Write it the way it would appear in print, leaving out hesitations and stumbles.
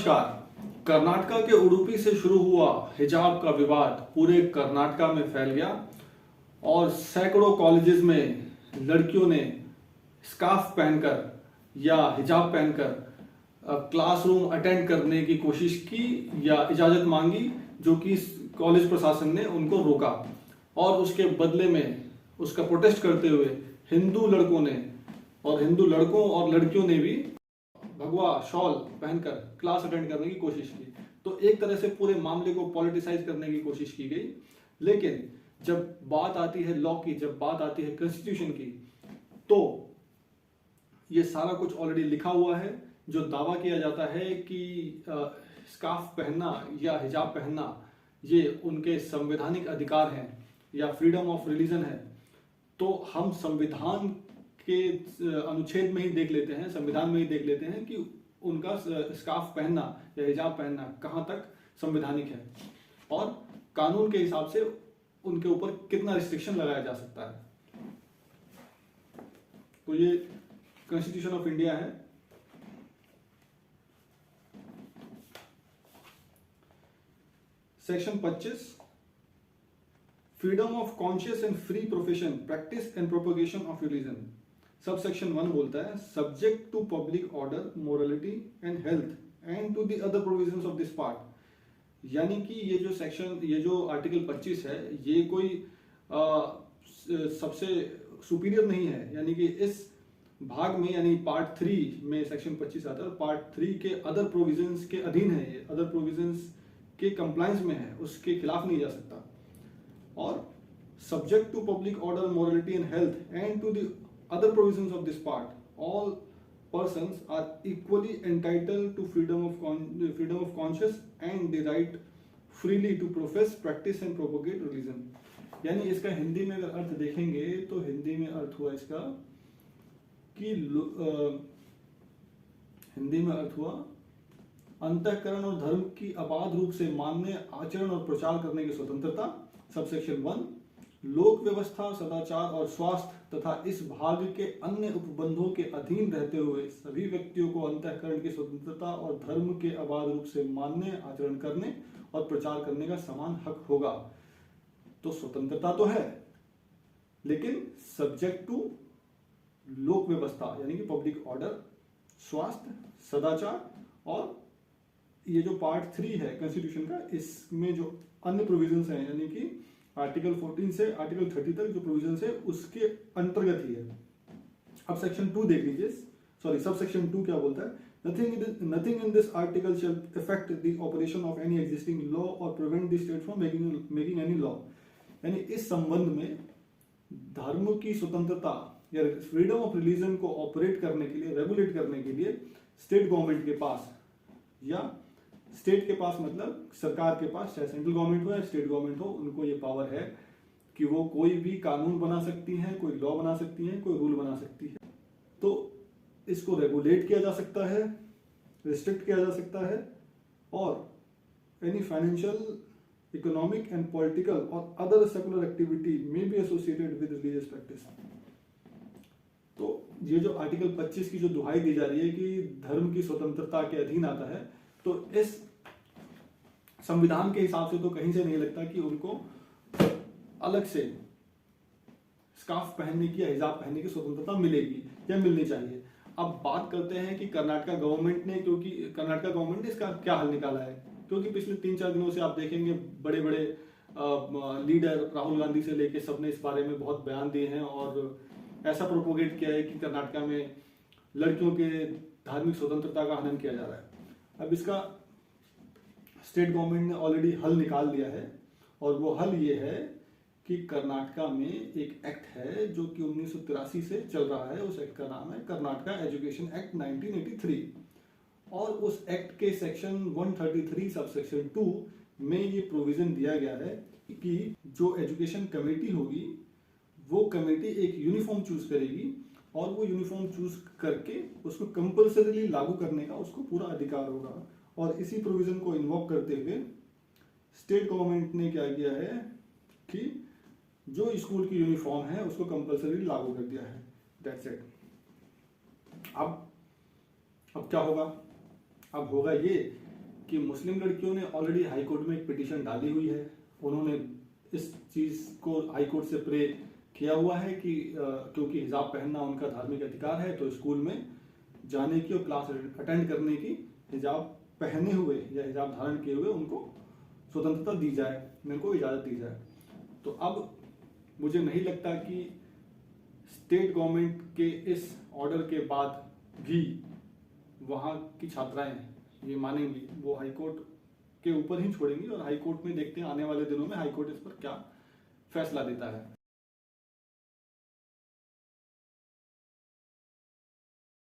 नमस्कार। कर्नाटका के उडुपी से शुरू हुआ हिजाब का विवाद पूरे कर्नाटका में फैल गया और सैकड़ों कॉलेजेस में लड़कियों ने स्कार्फ पहनकर या हिजाब पहनकर क्लासरूम अटेंड करने की कोशिश की या इजाजत मांगी, जो कि कॉलेज प्रशासन ने उनको रोका। और उसके बदले में उसका प्रोटेस्ट करते हुए हिंदू लड़कों ने और हिंदू लड़कों और लड़कियों ने भी भगवा शॉल पहनकर क्लास अटेंड करने की कोशिश की। तो एक तरह से पूरे मामले को पॉलिटिसाइज करने की कोशिश की गई। लेकिन जब बात आती है लॉ की, जब बात आती है कॉन्स्टिट्यूशन की, तो ये सारा कुछ ऑलरेडी लिखा हुआ है। जो दावा किया जाता है कि स्कार्फ पहनना या हिजाब पहनना ये उनके संवैधानिक अधिकार हैं या फ्रीडम ऑफ रिलीजन है, तो हम संविधान के अनुच्छेद में ही देख लेते हैं, संविधान में ही देख लेते हैं कि उनका स्कार्फ पहनना या हिजाब पहनना कहाँ तक संवैधानिक है और कानून के हिसाब से उनके ऊपर कितना रिस्ट्रिक्शन लगाया जा सकता है। तो ये कॉन्स्टिट्यूशन ऑफ इंडिया है। Section 25, freedom of conscious and free profession, practice and propagation of religion. Sub section 1 बोलता है subject to public order, morality and health and to the other provisions of this part. यानी कि ये जो article 25 है, ये कोई सबसे सुपीरियर नहीं है। यानी कि इस भाग में, यानी पार्ट 3 में सेक्शन 25 आता है, पार्ट 3 के अदर प्रोविजंस के अधीन है, ये अदर प्रोविजंस के कंप्लायंस में है, उसके खिलाफ नहीं जा सकता। और subject to public order, morality and health and to the other provisions of this part, all persons are equally entitled to freedom of conscience and the right freely to profess, practice and propagate religion। यानी इसका हिंदी में अगर अर्थ देखेंगे तो हिंदी में अर्थ हुआ इसका कि हिंदी में अर्थ हुआ अंतःकरण और धर्म की अबाध रूप से मानने, आचरण और प्रचार करने की स्वतंत्रता। सबसेक्शन 1, लोक व्यवस्था, सदाचार और स्वास्थ्य तथा इस भाग के अन्य उपबंधों के अधीन रहते हुए सभी व्यक्तियों को अंतःकरण की स्वतंत्रता और धर्म के अबाध रूप से मानने, आचरण करने और प्रचार करने का समान हक होगा। तो स्वतंत्रता तो है, लेकिन सब्जेक्ट टू लोक व्यवस्था यानी कि पब्लिक ऑर्डर, स्वास्थ्य, सदाचार और ये जो पार्ट 3 है कॉन्स्टिट्यूशन का, इसमें जो अन्य प्रोविजंस हैं, यानी कि आर्टिकल 14 से आर्टिकल 30 तक जो प्रोविजन है उसके अंतर्गत ही है। अब सेक्शन 2 देख लीजिए, सब सेक्शन 2 क्या बोलता है, nothing in this article shall affect the operation of any existing law or prevent the state from making any law. यानी इस संबंध में धर्म की स्वतंत्रता या फ्रीडम ऑफ रिलीजन को ऑपरेट करने के लिए, रेगुलेट करने के लिए स्टेट गवर्नमेंट के पास, या स्टेट के पास मतलब सरकार के पास, चाहे सेंट्रल गवर्नमेंट हो या स्टेट गवर्नमेंट हो, उनको ये पावर है कि वो कोई भी कानून बना सकती हैं, कोई लॉ बना सकती हैं, कोई रूल बना सकती है। तो इसको रेगुलेट किया जा सकता है, रिस्ट्रिक्ट किया जा सकता है, और any financial, economic and political और अदर सेकुलर एक्टिविटी में be associated with religious practice. तो ये जो आर्टिकल 25 की जो दुहाई दी जा रही है कि धर्म की स्वतंत्रता के अधीन आता है, तो इस संविधान के हिसाब से तो कहीं से नहीं लगता कि उनको अलग से स्कार्फ पहनने की या हिजाब पहनने की स्वतंत्रता मिलेगी या मिलनी चाहिए। अब बात करते हैं कि कर्नाटका गवर्नमेंट ने, क्योंकि कर्नाटका गवर्नमेंट ने इसका क्या हल निकाला है, क्योंकि पिछले 3-4 दिनों से आप देखेंगे बड़े बड़े लीडर, राहुल गांधी से लेके सबने इस बारे में बहुत बयान दिए हैं और ऐसा प्रोपोगेट किया है कि कर्नाटका में लड़कियों के धार्मिक स्वतंत्रता का हनन किया जा रहा है। अब इसका स्टेट गवर्नमेंट ने ऑलरेडी हल निकाल दिया है, और वो हल ये है कि कर्नाटका में एक एक्ट है जो कि 1983 से चल रहा है। उस एक्ट का नाम है कर्नाटका एजुकेशन एक्ट 1983, और उस एक्ट के सेक्शन 133 सबसेक्शन 2 में ये प्रोविजन दिया गया है कि जो एजुकेशन कमेटी होगी वो कमेटी एक यूनिफॉर्म चूज करेगी, और वो यूनिफॉर्म चूज करके उसको कंपल्सरीली लागू करने का उसको पूरा अधिकार होगा। और इसी प्रोविजन को इन्वोक करते हुए स्टेट गवर्नमेंट ने क्या किया है कि जो स्कूल की यूनिफॉर्म है उसको कंपल्सरी लागू कर दिया है। That's it. अब क्या होगा? अब होगा ये कि मुस्लिम लड़कियों ने ऑलरेडी हाई कोर्ट में एक पिटीशन डाली हुई है। उन्होंने इस चीज़ को हाई कोर्ट से प्रे किया हुआ है कि क्योंकि हिजाब पहनना उनका धार्मिक अधिकार है, तो स्कूल में जाने की और क्लास अटेंड करने की हिजाब पहने हुए या हिजाब धारण किए हुए उनको स्वतंत्रता दी जाए, मेरे को इजाज़त दी जाए। तो अब मुझे नहीं लगता कि स्टेट गवर्नमेंट के इस ऑर्डर के बाद भी वहाँ की छात्राएं ये मानेंगी। वो हाई कोर्ट के ऊपर ही छोड़ेंगी और हाई कोर्ट में देखते हैं आने वाले दिनों में हाई कोर्ट इस पर क्या फैसला देता है।